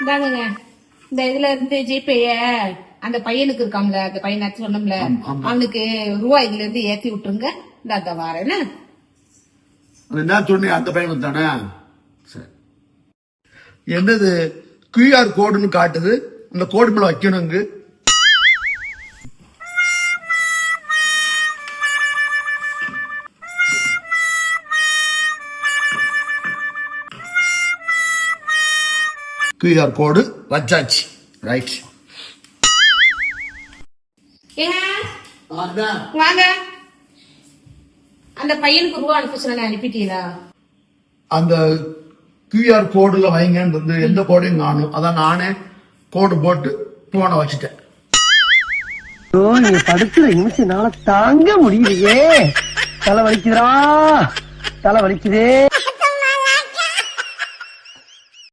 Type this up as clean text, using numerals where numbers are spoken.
இந்தாங்க இந்த இதுல இருந்து ஜிபேய அந்த பையனுக்கு இருக்காம்ல, அந்த பையனாச்சும் சொன்னோம்ல, அவனுக்கு ரூபா இதுல இருந்து ஏத்தி விட்டுருங்க. இந்த வாரேன்னு என்ன சொன்னீங்க? அந்த பையனுக்கு தானே? சரி. என்னது கியூஆர் கோடுன்னு காட்டுது? அந்த கோடு மேல வைக்கணுங்க. கியூஆர் கோடு வச்சாச்சு. ரைட். வாங்க. அந்த பையனுக்கு ரூபா அனுப்ப சொன்ன அனுப்பிட்டீங்களா? அந்த கியூஆர் கோடுல வைங்கன்னு எந்த கோடையும் காணும். அதான் நானே கோடு போட்டு போன வச்சுட்டேன். நீங்க படுத்துற நிமிஷம் தாங்க முடியலையே. தலை வலிக்குதுடா, தலை வலிக்குதே.